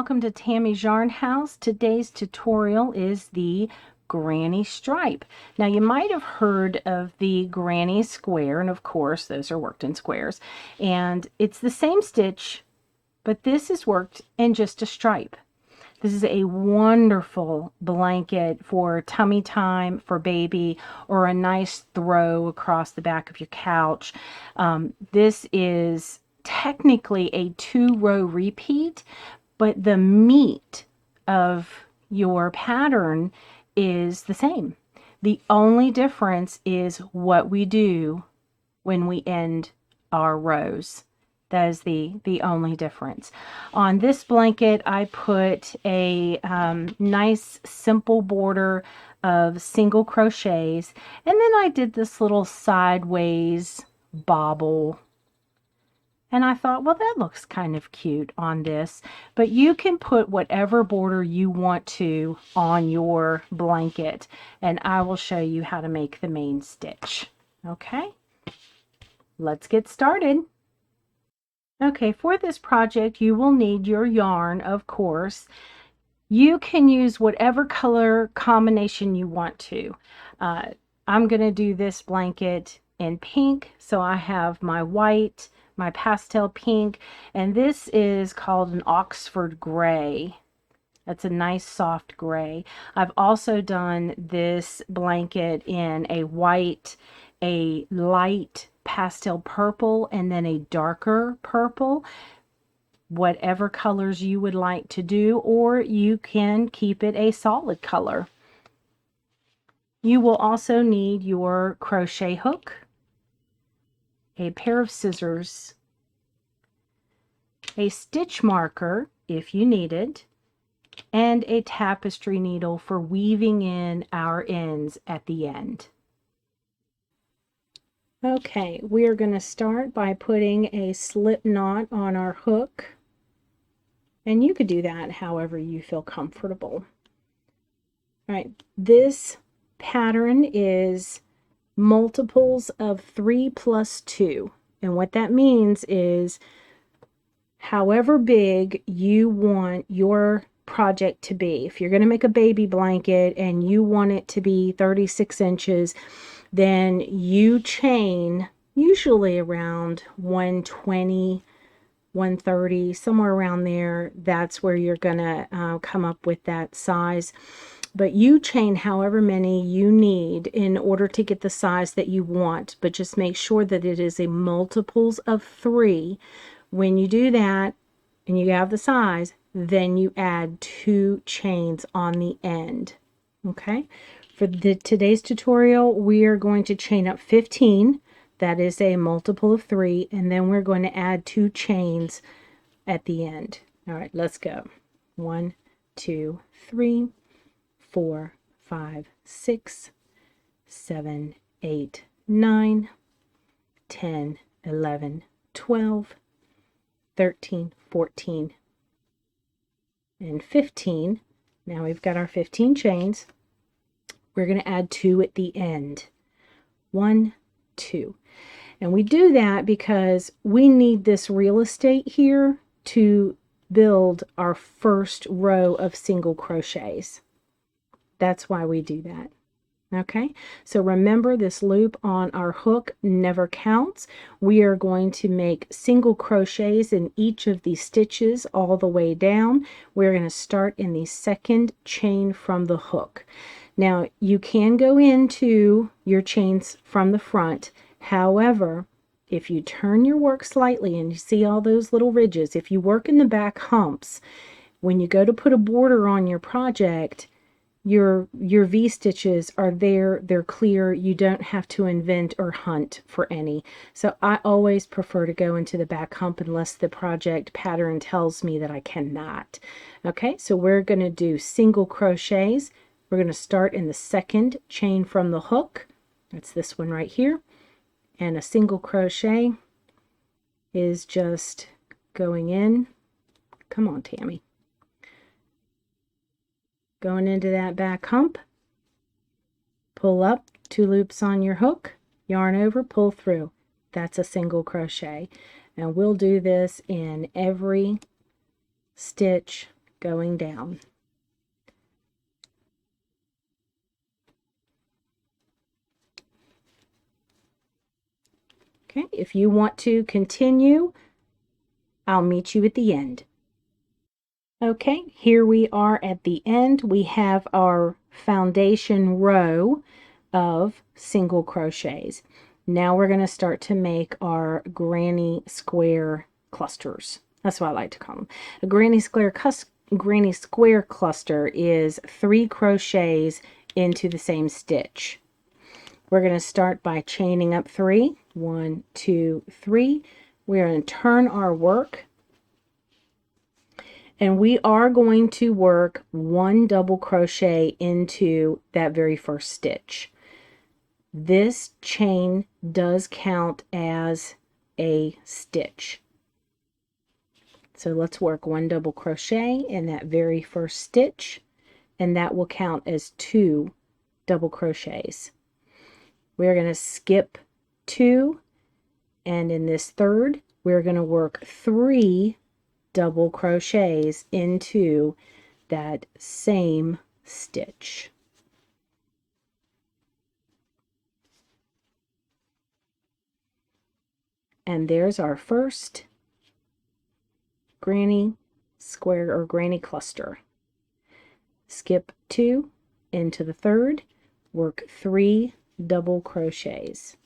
welcome to Tammy's Yarn House. Today's tutorial is the granny stripe. Now you might have heard of the granny square, and of course those are worked in squares, and it's the same stitch, but this is worked in just a stripe. This is a wonderful blanket for tummy time for baby, or a nice throw across the back of your couch. This is technically a 2-row repeat, but the meat of your pattern is the same. The only difference is what we do when we end our rows. That is the only difference. On this blanket, I put a nice simple border of single crochets, and then I did this little sideways bobble. And I thought, well, that looks kind of cute on this. But you can put whatever border you want to on your blanket. And I will show you how to make the main stitch. Okay, let's get started. Okay, for this project, you will need your yarn, of course. You can use whatever color combination you want to. I'm going to do this blanket in pink, so I have my white, my pastel pink, and this is called an Oxford gray. That's a nice soft gray. I've also done this blanket in a white, a light pastel purple, and then a darker purple. Whatever colors you would like to do, or you can keep it a solid color. You will also need your crochet hook, a pair of scissors, a stitch marker if you need it, and a tapestry needle for weaving in our ends at the end. Okay, we are going to start by putting a slip knot on our hook, and you could do that however you feel comfortable. All right, this pattern is multiples of 3 plus 2, and what that means is however big you want your project to be. If you're going to make a baby blanket and you want it to be 36 inches, then you chain usually around 120, 130, somewhere around there. That's where you're going to come up with that size. But you chain however many you need in order to get the size that you want. But just make sure that it is a multiples of 3. When you do that and you have the size, then you add 2 chains on the end. Okay? For today's tutorial, we are going to chain up 15. That is a multiple of 3, and then we're going to add 2 chains at the end. All right, let's go. 1, 2, 3, 4, 5, 6, 7, 8, 9, 10, 11, 12, 13, 14, and 15. Now we've got our 15 chains. We're going to add 2 at the end. 1, 2. And we do that because we need this real estate here to build our first row of single crochets. That's why we do that. Okay, so remember, this loop on our hook never counts. We are going to make single crochets in each of these stitches all the way down. We're going to start in the second chain from the hook. Now, you can go into your chains from the front. However, if you turn your work slightly and you see all those little ridges, if you work in the back humps, when you go to put a border on your project, your V-stitches are there, they're clear, you don't have to invent or hunt for any. So I always prefer to go into the back hump unless the project pattern tells me that I cannot. Okay, so we're going to do single crochets. We're going to start in the second chain from the hook. That's this one right here. And a single crochet is just going in. Come on, Tammy. Going into that back hump, pull up, 2 loops on your hook, yarn over, pull through. That's a single crochet. And we'll do this in every stitch going down. Okay, if you want to continue, I'll meet you at the end. Okay, here we are at the end. We have our foundation row of single crochets. Now we're going to start to make our granny square clusters. That's what I like to call them. A granny square cluster is 3 crochets into the same stitch. We're going to start by chaining up 3. 1, 2, 3. We're going to turn our work. And we are going to work 1 double crochet into that very first stitch. This chain does count as a stitch. So let's work 1 double crochet in that very first stitch, and that will count as 2 double crochets. We're going to skip 2, and in this third, we're going to work 3 double crochets into that same stitch. And there's our first granny square or granny cluster. Skip 2 into the third, work 3 double crochets.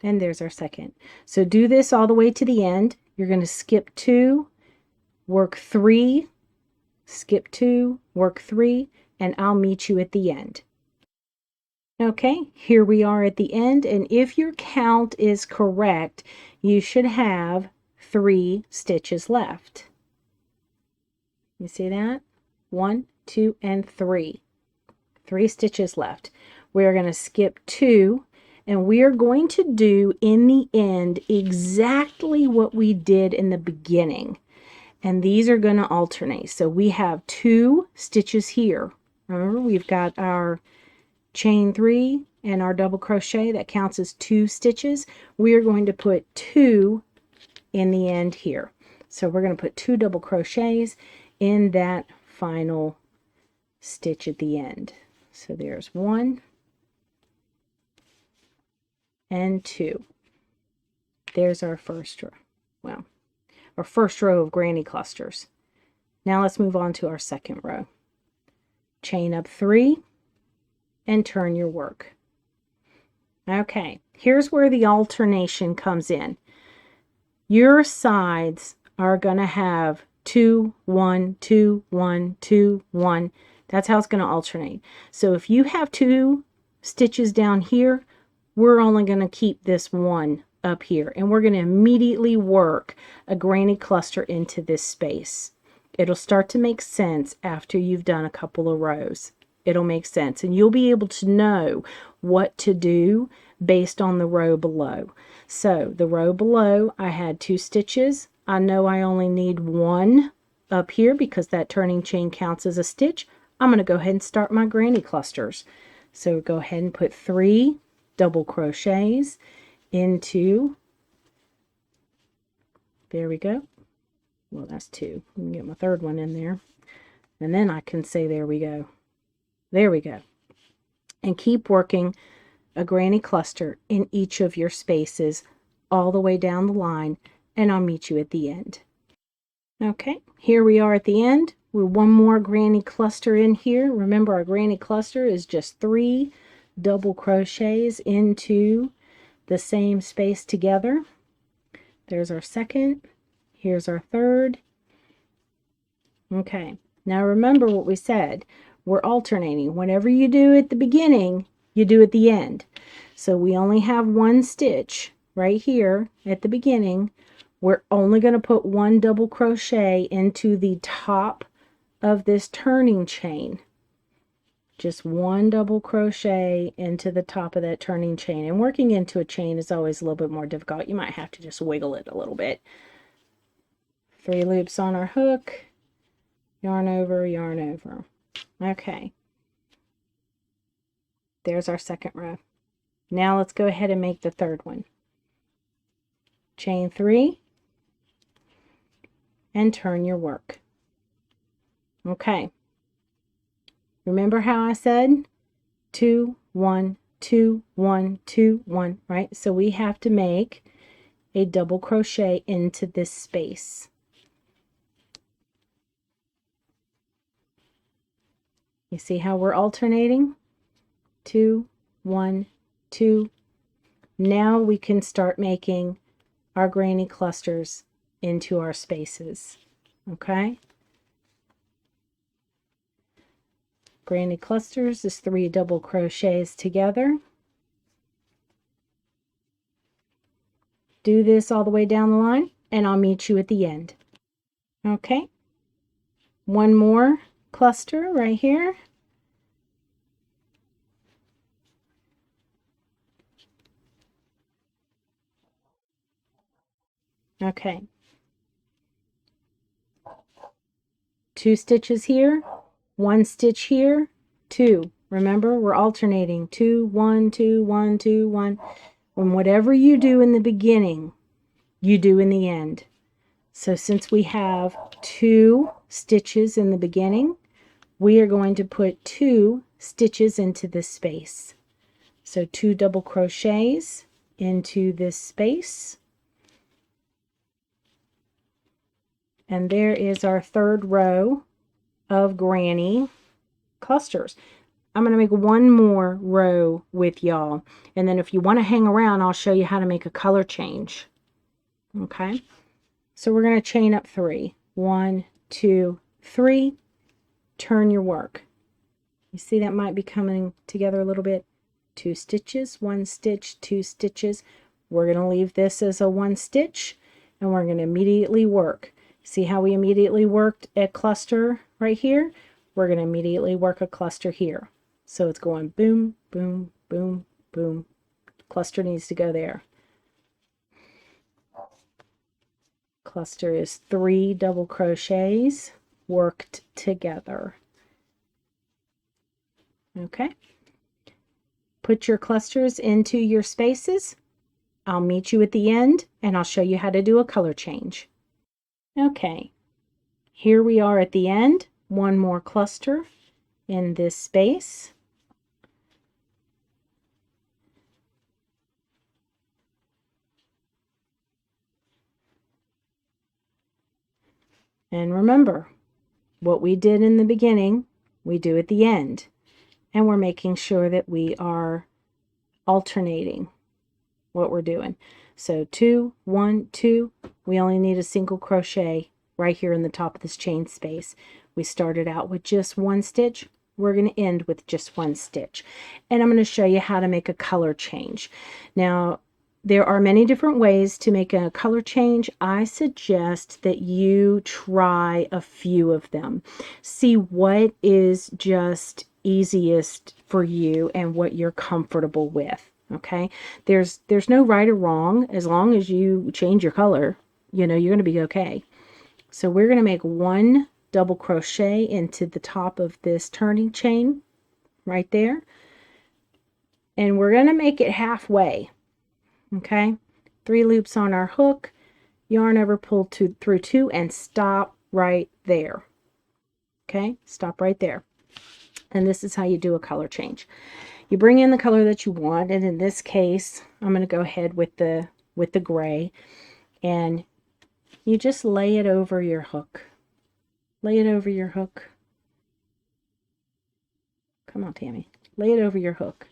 And there's our second. So do this all the way to the end. You're going to skip 2, work 3, skip 2, work 3, and I'll meet you at the end. Okay, here we are at the end, and if your count is correct, you should have 3 stitches left. You see that? 1, 2, and 3. 3 stitches left. We're going to skip 2, and we are going to do in the end exactly what we did in the beginning. And these are going to alternate. So we have 2 stitches here. Remember, we've got our chain 3 and our double crochet. That counts as 2 stitches. We are going to put 2 in the end here. So we're going to put 2 double crochets in that final stitch at the end. So there's 1 and 2. There's our first row. Well, our first row of granny clusters. Now let's move on to our second row. Chain up 3 and turn your work. Okay, here's where the alternation comes in. Your sides are going to have 2, 1, 2, 1, 2, 1. That's how it's going to alternate. So if you have 2 stitches down here, we're only going to keep this 1 up here, and we're going to immediately work a granny cluster into this space. It'll start to make sense after you've done a couple of rows. It'll make sense, and you'll be able to know what to do based on the row below. So the row below, I had 2 stitches. I know I only need 1 up here because that turning chain counts as a stitch. I'm going to go ahead and start my granny clusters. So go ahead and put 3 double crochets into, there we go. Well, that's 2. Let me get my third one in there. And then I can say, there we go. There we go. And keep working a granny cluster in each of your spaces all the way down the line, and I'll meet you at the end. Okay, here we are at the end with 1 more granny cluster in here. Remember, our granny cluster is just 3 double crochets into the same space together. There's our second. Here's our third. Okay, now remember what we said. We're alternating. Whatever you do at the beginning, you do at the end. So we only have 1 stitch right here at the beginning. We're only going to put 1 double crochet into the top of this turning chain. Just 1 double crochet into the top of that turning chain. And working into a chain is always a little bit more difficult. You might have to just wiggle it a little bit. 3 loops on our hook, yarn over, yarn over. Okay. There's our second row. Now let's go ahead and make the third one. Chain 3 and turn your work. Okay. Remember how I said 2, 1, 2, 1, 2, 1, right? So we have to make a double crochet into this space. You see how we're alternating? 2, 1, 2. Now we can start making our granny clusters into our spaces. Okay? Granny clusters is 3 double crochets together. Do this all the way down the line, and I'll meet you at the end. Okay? One more cluster right here. Okay. 2 stitches here, 1 stitch here, 2. Remember, we're alternating 2, 1, 2, 1, 2, 1. And whatever you do in the beginning, you do in the end. So since we have 2 stitches in the beginning, we are going to put 2 stitches into this space. So 2 double crochets into this space. And there is our third row of granny clusters. I'm going to make one more row with y'all. And then if you want to hang around, I'll show you how to make a color change. Okay. So we're going to chain up 3. 1, 2, 3. Turn your work. You see that might be coming together a little bit. 2 stitches, 1 stitch, 2 stitches. We're going to leave this as a 1 stitch, and we're going to immediately work. See how we immediately worked a cluster right here? We're going to immediately work a cluster here. So it's going boom, boom, boom, boom. Cluster needs to go there. Cluster is 3 double crochets worked together. Okay. Put your clusters into your spaces. I'll meet you at the end, and I'll show you how to do a color change. Okay, here we are at the end. One more cluster in this space. And remember, what we did in the beginning, we do at the end. And we're making sure that we are alternating what we're doing. So 2, 1, 2, we only need a single crochet right here in the top of this chain space. We started out with just 1 stitch. We're going to end with just 1 stitch. And I'm going to show you how to make a color change. Now, there are many different ways to make a color change. I suggest that you try a few of them. See what is just easiest for you and what you're comfortable with. Okay, there's no right or wrong. As long as you change your color, you know, you're going to be okay. So we're going to make 1 double crochet into the top of this turning chain right there, and we're going to make it halfway. Okay, 3 loops on our hook, yarn over, pull through 2, and stop right there. Okay, stop right there. And this is how you do a color change. You bring in the color that you want, and in this case, I'm going to go ahead with the gray, and you just lay it over your hook. Lay it over your hook. Come on, Tammy. Lay it over your hook.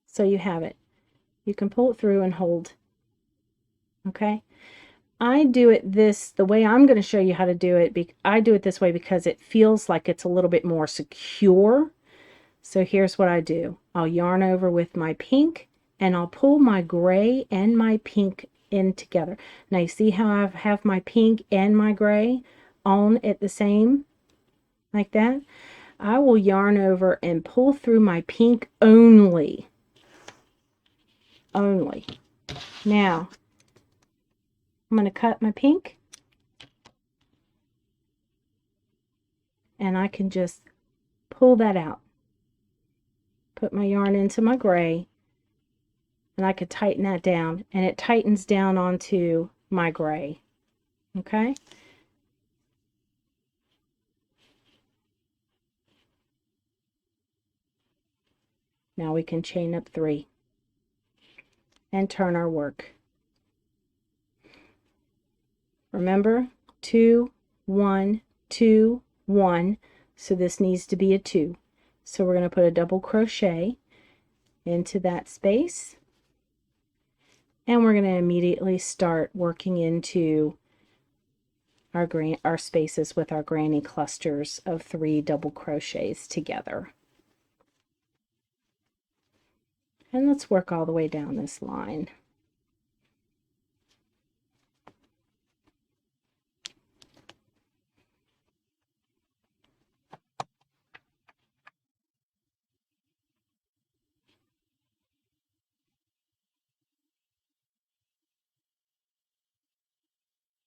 So you have it. You can pull it through and hold. Okay? I do it the way I'm going to show you how to do it. I do it this way because it feels like it's a little bit more secure. So here's what I do. I'll yarn over with my pink, and I'll pull my gray and my pink in together. Now you see how I have my pink and my gray on at the same, like that? I will yarn over and pull through my pink only. Now, I'm going to cut my pink, and I can just pull that out. Put my yarn into my gray, and I could tighten that down, and it tightens down onto my gray. Okay? Now we can chain up 3 and turn our work. Remember, 2, 1, 2, 1. So this needs to be a 2. So we're going to put a double crochet into that space, and we're going to immediately start working into our spaces with our granny clusters of 3 double crochets together. And let's work all the way down this line.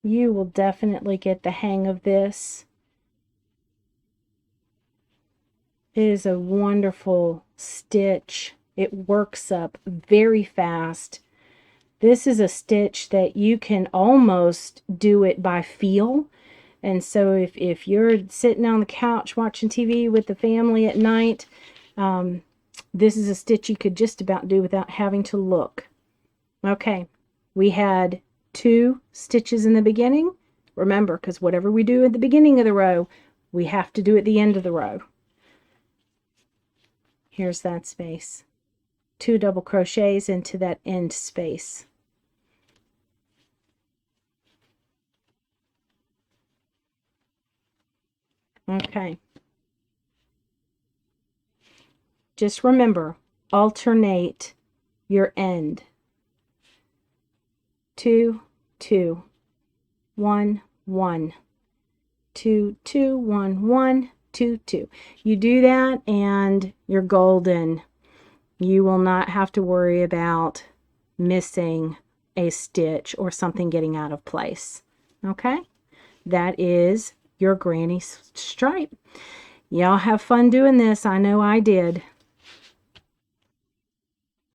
You will definitely get the hang of this. It is a wonderful stitch. It works up very fast. This is a stitch that you can almost do it by feel. And so if you're sitting on the couch watching TV with the family at night, this is a stitch you could just about do without having to look. Okay, we had 2 stitches in the beginning. Remember, because whatever we do at the beginning of the row, we have to do at the end of the row. Here's that space. 2 double crochets into that end space. Okay. Just remember, alternate your end. 2, 2, 1, 1, 2, 2, 1, 1, 2, 2. You do that and you're golden. You will not have to worry about missing a stitch or something getting out of place. Okay? That is your granny stripe. Y'all have fun doing this. I know I did.